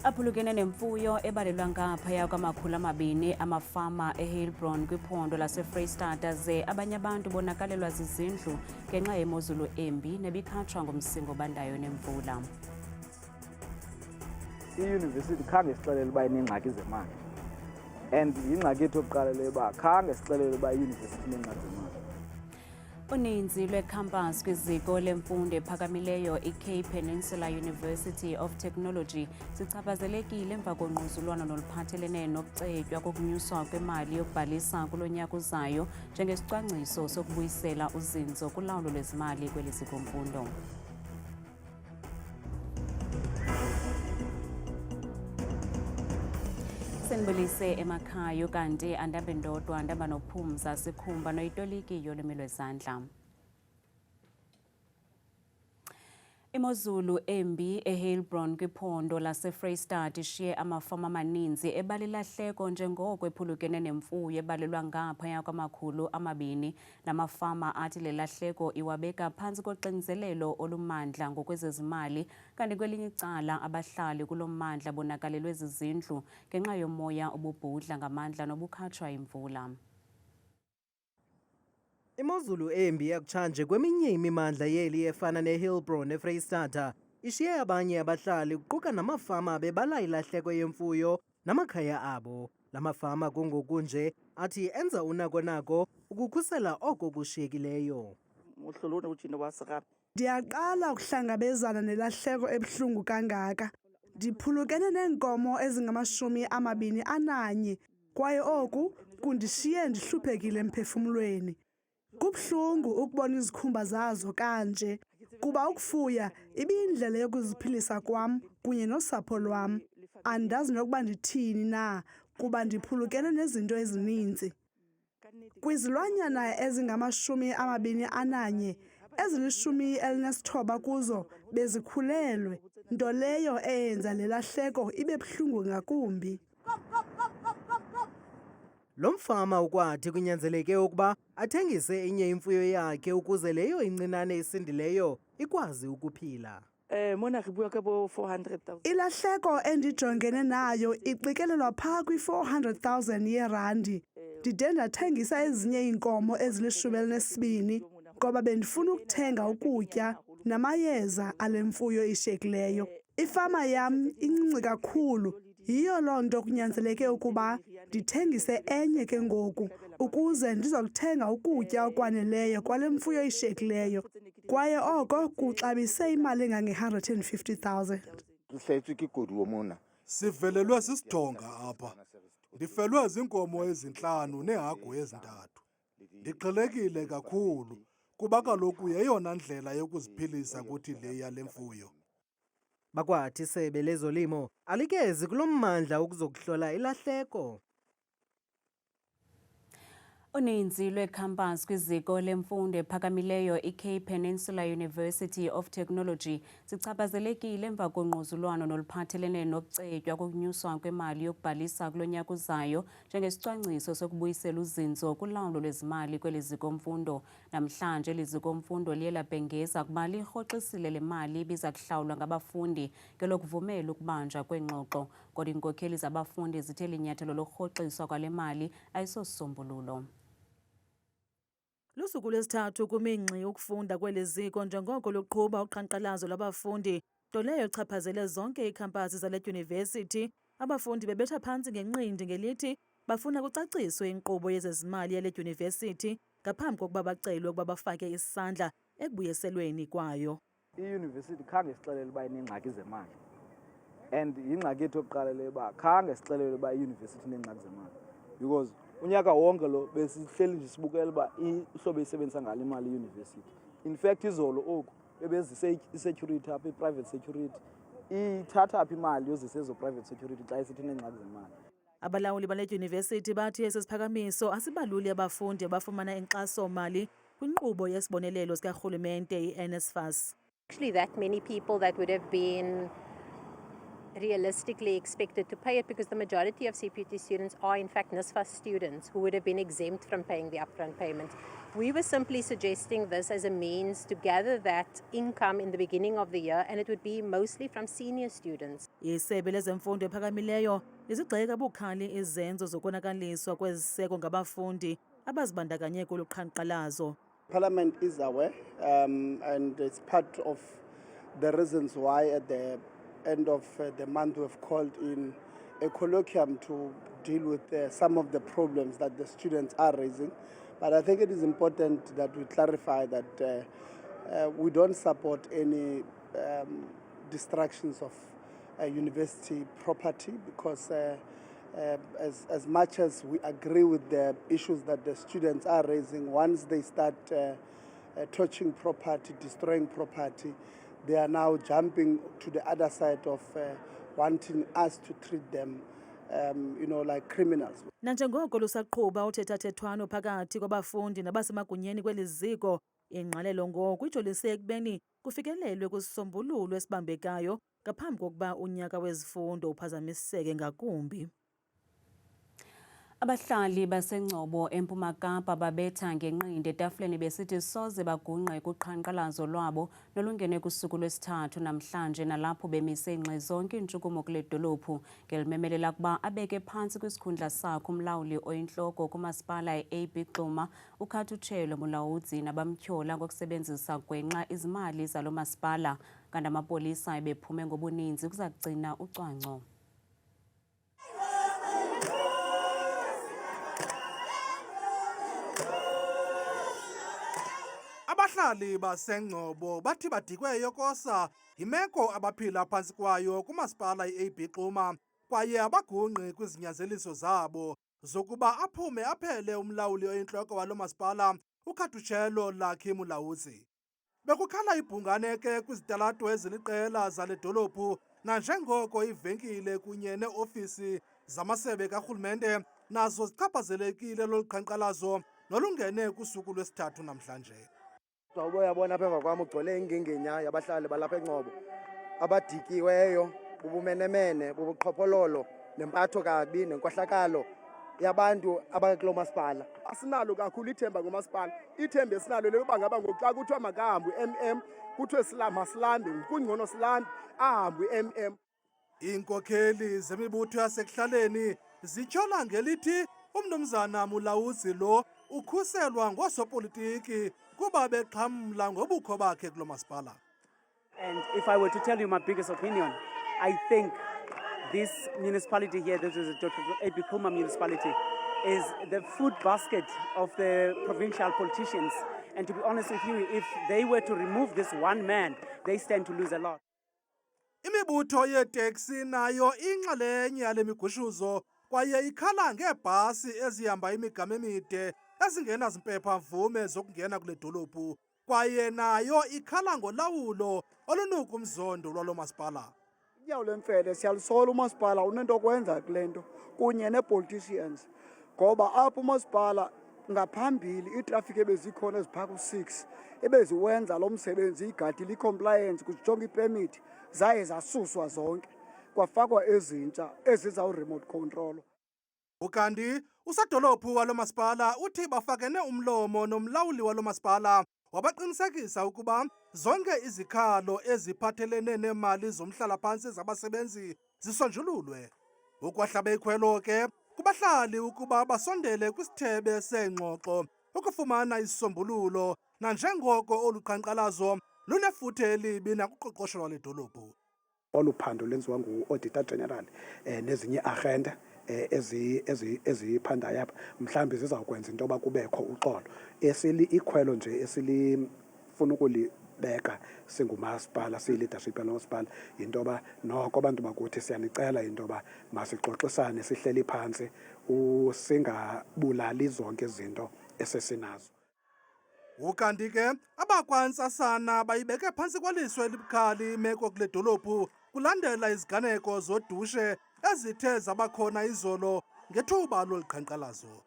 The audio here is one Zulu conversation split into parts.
Aphulukene nemfuyo ebalelwa ngaphaya kwama200 amafama eHeilbron kwiphondo laseFreystata ze abanye abantu bonakalelwa zizindlu ngenxa yemozulu embi nebikhatshwa ngumsingo obandayo nemvula. Iyunivesithi khange sixelele uba ineengxaki zemali, and yingxaki yethu yokuqala leyo uba khange sixelele uba iyunivesithi ineengxaki zemali. Uninzi lwecampus kwiziko lemfundo ephakamileyo iCape Peninsula University of Technology sichaphazelekile emva kongquzulwano noluphathelene nokucetywa kokunyuswa kwemali yokubhalisa kulo nyaka uzayo njengesicwangciso sokubuyisela uzinzo kulawulo lwezimali kweli zikomfundo. Senibulise emakhaya kanti andambe ndodwa ndamba nophumza sikhumba noyitoliki yolwimi lwezandla. Imozulu embi eHeilbron kwiphondo laseFreystata ishiye amafama amaninzi ebalilahleko njengoko ephulukene nemfuyo ebalelwa ngaphaya kwama200 namafama athi le lahleko iwabeka phantsi koxinzelelo olumandla ngokwezezimali kanti kwelinye icala abahlali kulo mmandla bonakalelwe zizindlu ngenxa yomoya obubhudla ngamandla nobukhatshwa imvula. Imozulu embi yakutshanje kweminye imimandla yeli efana neHeilbron eFreystata ishiye abanye abahlali kuquka namafama bebala ilahleko yemfuyo namakhaya abo. La mafama kungoku nje athi enza unako ukukhusela oko kushiyekileyo. Ndiyaqala ukuhlangabezana nelahleko ebuhlungu kangaka. Ndiphulukene neenkomo ezingama21 kwaye oku kundishiye ndihluphekile emphefumlweni. Kubuhlungu ukubona izikhumba zazo kanje kuba ukufuya ibiyindlela yokuziphilisa kwam kunye nosapho lwam. Andazi nokuba ndithini na kuba ndiphulukene nezinto ezininzi. Kwizilwanyana ezingama21 ezili19 kuzo bezikhulelwe, nto leyo eyenza le lahleko ibe buhlungu ngakumbi. Lo mfama ukwathi kunyanzeleke ukuba athengise enye imfuyo yakhe ukuze leyo incinane isindileyo ikwazi ukuphila. Ilahleko endijongene nayo iqikelelwa phaa kwi400,000 yeerandi. Ndide ndathengisa ezinye iinkomo ezili12 ngoba bendifuna ukuthenga ukutya namayeza ale mfuyo ishiyekileyo. Ifama yam incinci kakhulu, yiyo loo nto kunyanzeleke ukuba ndithengise enye ke ngoku ukuze ndizokuthenga ukutya okwaneleyo kwale mfuyo ishiyekileyo, kwaye oko kuxabise imali engange-150,000. Sivelelwe sisidonga apha. Ndifelwe ziinkomo ezintlanu neehagu ezintathu. Ndixhelekile kakhulu kuba kaloku yeyona ndlela yokuziphilisa kuthi le yale mfuyo. Bakwathi isebe lezolimo alikezi kulo mmandla ukuzokuhlola ilahleko. Uninzi lwecampus kwiziko lemfundo ephakamileyo iCape Peninsula University of Technology sichaphazelekile emva kongquzulwano noluphathelene nokucetywa kokunyuswa kwemali yokubhalisa kulo nyaka uzayo njengesicwangciso sokubuyisela uzinzo kulawulo lwezimali kweli zikomfundo. Namhlanje eli zikomfundo liye labhengeza ukuba lirhoxisile le mali ibiza kuhlawulwa ngabafundi ngelokuvumela ukubanjwa kweengxoxo, kodwa iinkokheli zabafundi zithe linyathelo lorhoxiswa kwale mali ayisosisombululo. Lusuku lwesithathu kumingxi ukufunda kweli ziko njengoko luqhuba uqhankqalazo lwabafundi, nto leyo ichaphazele zonke iikhampasi zale dyunivesithi. Abafundi bebetha phantsi ngenqindi ngelithi bafuna kucaciswe inkqubo yezezimali yale dyunivesithi ngaphambi kokuba bacelwe ukuba bafake isandla ekubuyiselweni kwayo. Iyunivesithi khange sixelele uba ineengxaki zemali, and yingxaki yethu yokuqala leyo uba khange sixelele uba iyunivesithi ineengxaki zemali, because unyaka wonke lo besihleli nje sibukela uba ihlobo isebenzisa ngalo imali iyunivesithi. In fact izolo oku bebezise i-security apha, i-private security ithatha apha imali yozisa ezo private security xa isithi ineengxaki zemali. Abalawuli bale dyunivesithi bathi esi siphakamiso asibaluli abafundi abafumana inkxaso-mali kwinkqubo yesibonelelo sikarhulumente i-NSFAS. Actually that many people that would have been realistically expected to pay it, because the majority of CPT students are in fact NSFAS students who would have been exempt from paying the upfront payment. We were simply suggesting this as a means to gather that income in the beginning of the year, and it would be mostly from senior students. Isebe lezemfundo ephakamileyo lizigxeka bukhali izenzo zokonakaliswa kweziseko ngabafundi abazibandakanye kolu qhankqalazo. Parliament is aware, and it's part of the reasons why at the end of the month we've called in a colloquium to deal with some of the problems that the students are raising. But I think it is important that we clarify that we don't support any distractions of university property, because as much as we agree with the issues that the students are raising, once they start touching property, destroying property, they are now jumping to the other side of wanting us to treat them like criminals. Nanjengoko lusaqhuba uthethathethwano phakathi kwabafundi nabasemagunyeni kweli ziko, ingqalelo ngoku ijolise ekubeni kufikelelwe kwisisombululo esibambekayo ngaphambi kokuba unyaka wezifundo uphazamiseke ngakumbi. Abahlali baseNgcobo eMpuma Kapa babetha ngenqindi etafuleni besithi soze bagungqe kuqhankqalazo lwabo nolungene kusuku lwesithathu namhlanje, nalapho bemise ngxi zonke iintshukumo kule dolophu ngelimemelela kuba abeke phantsi kwisikhundla sakhe umlawuli oyintloko kumasipala e-AB Xuma uKhathuthelo Mulaudzi nabamtyhola ngokusebenzisa gwenxa izimali zalo masipala, kanti amapolisa ebephume ngobuninzi kuza kugcina ucwangco. Abahlali baseNgcobo bathi badikwe yokosa yimeko abaphila phantsi kwayo kumasipala i-AB Xuma, kwaye abagungqi kwizinyanzeliso zabo zokuba aphume aphele umlawuli oyintloko walo masipala uKhathuthelo Lucky Mulaudzi. Bekukhala ibhungane ke kwizitalato eziliqela zale dolophu, nanjengoko ivenkile kunye neofisi zamasebe karhulumente nazo zichaphazelekile lolu qhankqalazo nolungene kusuku lwesithathu namhlanje. Uyabona apha emva kwam ugcwele ingingenya yabahlali balapha eNgcobo abadikiweyo bubumenemene, bubuqhophololo, nempatho kabi, nenkohlakalo yabantu abakulo masipala. Asinalo kakhulu ithemba ngomasipala. Ithemba esinalo lelokuba ngaba ngoku xa kuthiwa makahambe u-MM kuthiwe masilambe, kungcono silambe ahambe u-MM. Iinkokheli zemibutho yasekuhlaleni zityhola ngelithi umnumzana Mulaudzi lo ukhuselwa ngoosopolitiki kuba bexhamla ngobukho bakhe kulo masipala. And if I were to tell you my biggest opinion, I think this municipality here, this is the AB Xuma municipality, is the food basket of the provincial politicians. And to be honest with you, if they were to remove this one man, they stand to lose a lot. Imibutho yeeteksi nayo inxalenye yale migushuzo, kwaye ikhala ngeebhasi ezihamba imigama emide ezingenazimpepha mvume zokungena kule dolophu, kwaye nayo ikhala ngolawulo olunukumzondo lwalo masipala. Inyawo lemfele siyalisola umasipala unento kwenza kule nto kunye nee-politicians, ngoba apho umasipala ngaphambili iitrafiki ebezikhona eziphaa ku-6 ebeziwenza lo msebenzi, igadile i-compliance, kujonga ipemithi, zaye zasuswa zonke kwafakwa ezintsha ezizawuremote control. Ukanti usadolophu walo masipala uthi bafakene umlomo nomlawuli walo masipala wabaqinisekisa ukuba zonke izikhalo eziphathelene neemali zomhlalaphantsi zabasebenzi zisonjululwe. Ukwahlabe ikhwelo ke kubahlali ukuba basondele kwisithebe seengxoxo ukufumana isisombululo, nanjengoko olu qhankqalazo lunefuthe elibi nakuqoqosho lwale dolophu. Olu phando lenziwa ngu-Auditor General nezinye agenda eziphandayo apha, mhlawumbi zizawukwenza into yoba kubekho uxolo. Ikhwelo nje esilifuna ukulibeka singumasipala, siyi-leadership yalo masipala, yinto yoba noko abantu bakuthi siyanicela into yoba masixoxisane, sihleli phantsi, singabulali zonke izinto esesinazo. Ukanti ke abakwantsasana bayibeke phantsi kwaliso elibukhali imeko kule dolophu kulandela iziganeko zodushe ezithe zabakhona izolo ngethuba lolu qhankqalazo.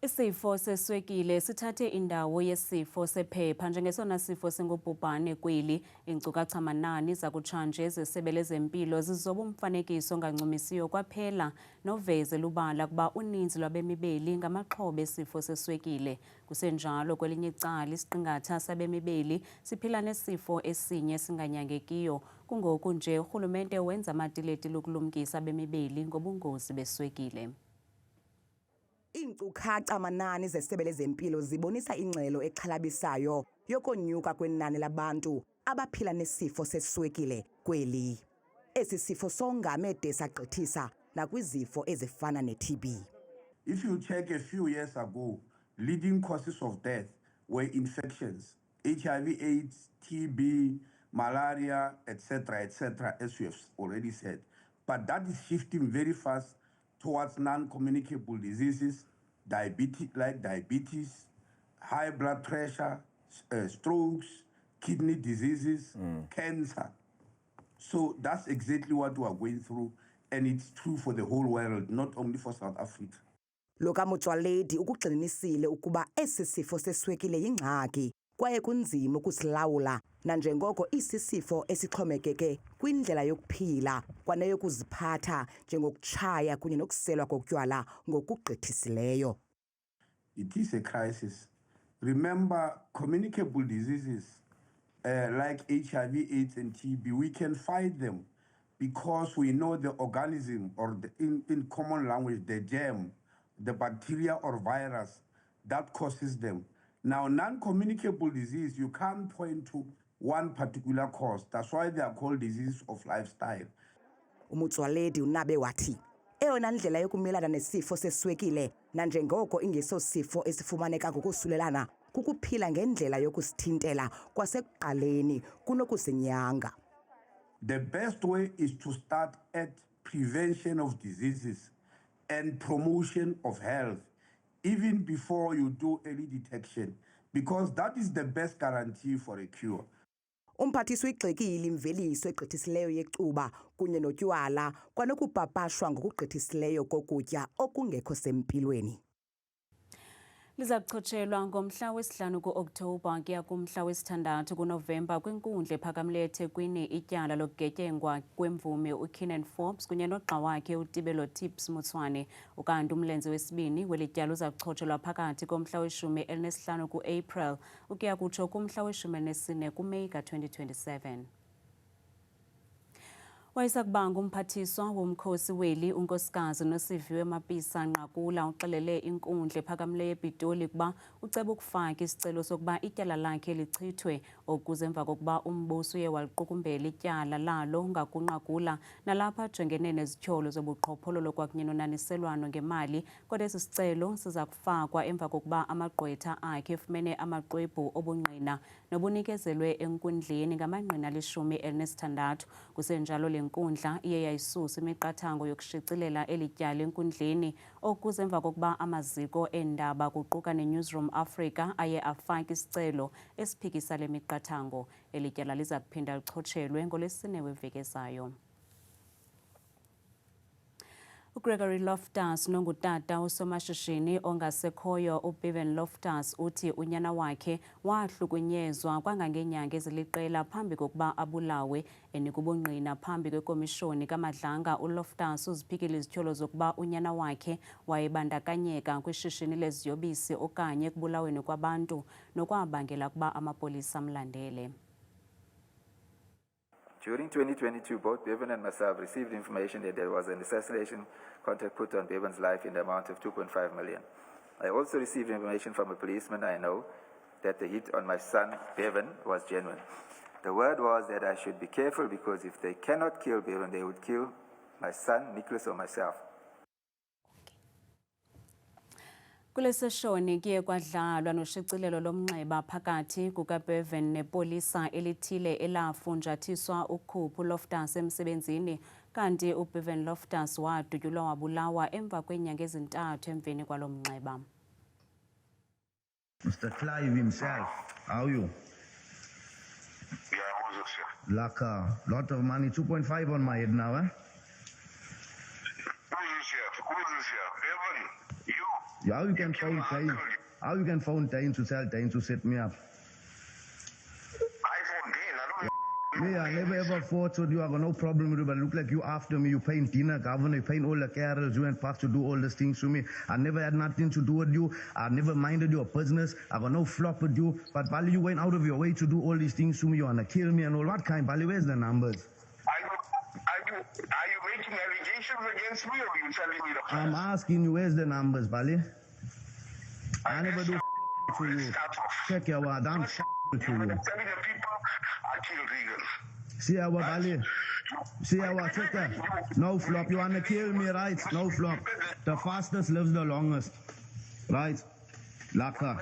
Isifo seswekile sithathe indawo yesifo sephepha njengesona sifo singubhubhane kweli. Iinkcukacha-manani zakutshanje zeSebe lezeMpilo zizoba umfanekiso ongancumisiyo kwaphela noveze lubala kuba uninzi lwabemi beli ngamaxhoba esifo seswekile. Kusenjalo kwelinye icala isiqingatha sabemi beli siphila nesifo esinye esinganyangekiyo. Kungoku nje urhulumente wenza amatiletile ukulumkisa abemi beli ngobungozi beswekile. Iinkcukacha-manani zeSebe lezeMpilo zibonisa ingxelo exhalabisayo yokonyuka kwenani labantu abaphila nesifo seswekile kweli. Esi sifo songame de sagqithisa nakwizifo ezifana ne-TB. If you check a few years ago, leading causes of death were infections, HIV/AIDS, TB, malaria, etc., as we have already said. But that is shifting very fast towards non-communicable diseases, diabetes, high blood pressure, strokes, kidney diseases, cancer. So that's exactly what we are going through, and it's true for the whole world, not only for South Africa. Loka Motsoaledi ukugxininisile ukuba esi sifo seswekile yingxaki kwaye kunzima ukusilawula nanjengoko isisifo esixhomekeke kwindlela yokuphila kwaneyokuziphatha njengokutshaya kunye nokuselwa kokutywala ngokugqithisileyo. It is a crisis. Remember, communicable diseases like HIV/AIDS and TB, we can fight them because we know the organism, or in common language, the germ, the bacteria or virus that causes them. Now, non-communicable disease, you can't point to one particular cause. That's why they are called diseases of lifestyle. Umotsoaledi unabe wathi, eyona ndlela yokumelana nesifo seswekile nanjengoko ingeso sifo esifumaneka ngokusulelana kukuphila ngendlela yokusithintela kwasekuqaleni kunokusinyanga. The best way is to start at prevention of diseases and promotion of health, even before you do early detection, because that is the best guarantee for a cure. Umphathiswa igxekile imveliso egqithisileyo yecuba kunye notywala kwanokupapashwa ngokugqithisileyo kokutya okungekho sempilweni. Liza kuchotshelwa ngomhla wesihlanu ku-Okthobha kuya kumhla wesithandathu kuNovemba kwinkundla ephakamileyo eThekwini ityala lokugetyengwa kwemvume uKeenan Forbes kunye nogxa wakhe uTibelo Tips Motsoane. Ukanti umlenze wesibini weli tyala uza kuchotshelwa phakathi komhla we-15 ku-April ukuya kutsho kumhla we-14 kuMeyi ka-2027. Wayesakubanga umphathiswa womkhosi weli unkosikazi Nosiviwe Mapisa Nqakula uxelele inkundla ephakamileyo ePitoli ukuba uceba ukufaka isicelo sokuba ityala lakhe lichithwe okuze emva kokuba umbuso uye waliqukumbela ityala lalo ngakunqakula nalapha ajongene nezityholo zobuqhophololo kwakunye nonaniselwano ngemali. Kodwa esi sicelo siza kufakwa emva kokuba amagqwetha akhe efumene amaxwebhu obungqina nobunikezelwe enkundleni ngamangqina ali-16. Kusenjalo le nkundla iye yayisusa imiqathango yokushicilela eli tyala enkundleni okuze emva kokuba amaziko eendaba kuquka neNewsroom Africa aye afaka isicelo esiphikisa le miqathango. Eli tyala liza kuphinda lichotshelwe ngoLwesine weveki ezayo. uGregory Loftus nongutata usomashishini ongasekhoyo uBevan Loftus uthi unyana wakhe wahlukunyezwa kangangeenyanga eziliqela phambi kokuba abulawe. Enika ubungqina phambi kwekomishoni kaMadlanga, uLoftus uziphikile izityholo zokuba unyana wakhe wayebandakanyeka kwishishini leziyobisi okanye ekubulaweni kwabantu nokwabangela ukuba amapolisa amlandele. During 2022, both Bevan and myself received information that there was an assassination contract put on Bevan's life in the amount of 2.5 million. I also received information from a policeman I know that the hit on my son, Bevan, was genuine. The word was that I should be careful because if they cannot kill Bevan, they would kill my son, Nicholas, or myself. Kule seshoni kuye kwadlalwa noshicilelo lomnxeba phakathi kukaBevan nepolisa elithile elafunjathiswa ukhuphu Loftus emsebenzini, kanti uBevan Loftus wadutyulwa wabulawa emva kweenyanga ezintathu emveni kwalo mnxeba. Mr. Clive himself, how are you? Yeah, I'm also sir. Like a lot of money, 2.5 on my head now, eh? Who is this here? Bevan? You? How you can phone Dane? How you can phone Dane to tell Dane to set me up? Me, I never ever fought with you. I got no problem with you, but look like you after me. You paying dinner, governor, you paying all the carols. You went back to do all these things to me. I never had nothing to do with you. I never minded your business. I got no flop with you. But Bali, you went out of your way to do all these things to me. You want to kill me and all. What kind? Bali, where's the numbers? Are you making allegations against me, or are you telling me the facts? I'm asking you, where's the numbers, Bali? I never do to you. Check your word. I'm to you. Telling the people I killed Regan. See our Bali. See our checker. No flop. You want to kill me, right? No flop. The fastest lives the longest. Right? Laka.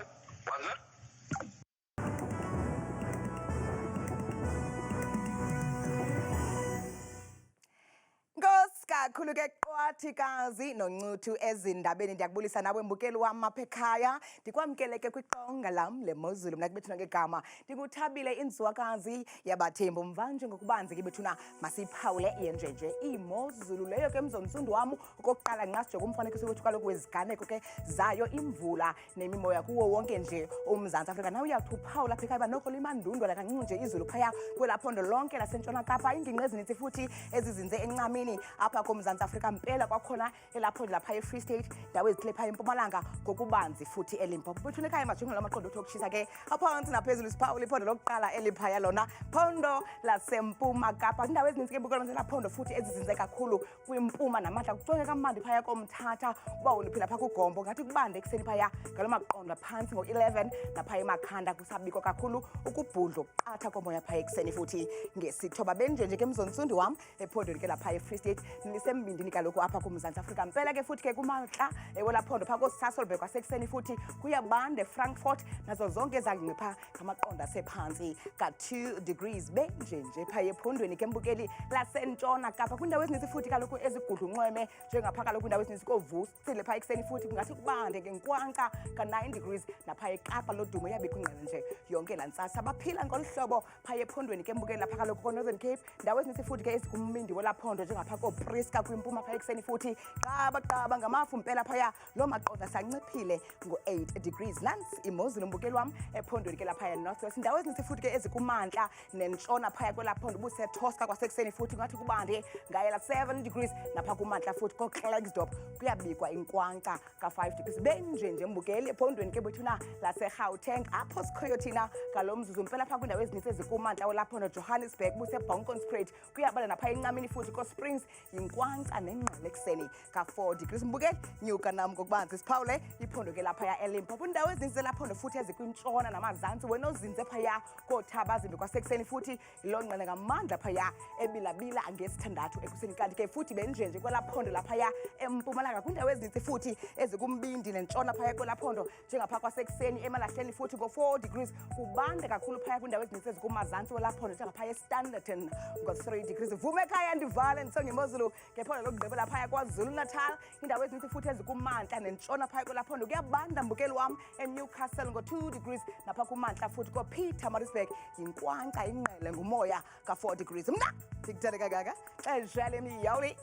Kakhulu ke qwathikazi noncuthu ezindabeni ndiyakubulisa nawe mbukeli wam apha ekhaya ndikwamkele ke kwiqonga lam leMozulu mna kubethuna ngegama ndinguthabile inzwakazi yabathembu mvanje ngokubanzi ke bethuna masiphawule yenjenje iMozulu leyo ke mzontsundu wam okokuqala nxa sijonga umfanekiso wethu kaloku weziganeko ke zayo imvula nemimoya kuwo wonke nje uMzantsi Afrika nawe uyawuthi uphawula apha ekhaya uba noko limandundula kancinci nje izulu phaya kwelaa phondo lonke lasentshona Kapa iingingqi ezininzi futhi ezizinze encamini apha koMzantsi Afrika mpela kwakhona elapho lapha eFree State ndawo ezithile phaya eMpumalanga ngokubanzi futhi eLimpopo bethuna ekhaya majongelo lamaqondo okutshisa ke aphantsi naphezulu siphawula iphondo lokuqala eliphaya lona phondo laseMpuma Kapa indawo ezininzi ke bukela mzela phondo futhi ezizinze kakhulu kwimpuma namandla kujonge kamandi phaya koMthatha uba uliphila pha kuGombo ngathi kubande ekuseni phaya ngalo maqondo phantsi ngo-11 naphaya eMakhanda kusabikho kakhulu ukubhudla ukuqatha komoya phaya ekuseni futhi ngesithoba benjenje ke mzontsundu wam ephondweni ke lapha eFree State nisembindini kaloku apha kuMzantsi Afrika mpela ke futhi ke kumantla ewelaphondo pha koSasolburg kwasekuseni futhi kuyabande Frankfurt nazo zonke ezangipha ngamaqondo asephantsi ka2 degrees benjenje phaya ephondweni ke mbukeli lasentshona Kapa kwindawo ezininzi futhi kaloku ezigudlunxweme njengapha kaloku indawo ezininzi koVusile phaya ekuseni futhi kungathi kubande ke nkwanka ka9 degrees napha eKapa lodumo yabikho ingqele nje yonke lantsasa abaphila ngolu hlobo phaya ephondweni ke mbukeli lapha kaloku koNorthern Cape indawo ezininzi futhi ke ezikummindi welaphondo njengapha koPriska kwimpuma phaya ekuseni futhi qaba ngamafu mpela phaya lo maqondo sanxiphile ngo8 degrees nansi iMozulu mbukeli wam ephondweni ke lapha eNorthwest indawo ezininzi futhi ke ezikumantla nentshona phaya kwelaphondo buseTosca kwasekuseni futhi ngathi kubande ngayela 7 degrees napha kumantla futhi koKlerksdorp kuyabikwa inkwanka ka5 degrees benjenje mbukeli ephondweni ke bethuna laseGauteng apho sikhoyo thina ngalo mzuzu mpela pha kwindawo ezininzi ezikumantla welaphondo Johannesburg buseBonkomspread kuyabala napha encamini futhi koSprings yinkwanka nengqele ekuseni ka4 degrees mbukeli nyuka nam ngokubanzi siphawule iphondo ke lapha eLimpopo indawo ezininzi laphondo futhi ezikwintshona namazantsi wena ozinze phaya koThabazimbi kwasekuseni futhi ilonqene ngamandla phaya ebilabila ngesithandathu ekuseni kanti ke futhi benjenje kwelaphondo lapha eMpumalanga kwindawo ezininzi futhi ezikumbindi nentshona phaya kwelaphondo njengapha kwasekuseni emalahleni futhi ngo4 degrees kubande kakhulu phaya kwindawo ezininzi ezikumazantsi welaphondo njengapha eStanderton ngo3 degrees vume ekhaya ndivale ndisongeMozulu ngephondo lokugqibela phaya kwaZulu Natal indawo ezininzi futhi ezikumantla nentshona phaya kwelaphondo kuyabanda mbukeli wam eNewcastle ngo2 degrees napha kumantla futhi koPietermaritzburg yinkwanka ingqele ngumoya ka4 degrees mna ndikuthanda kangaka xesha lemiyawuli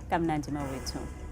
kamnandi mawethu.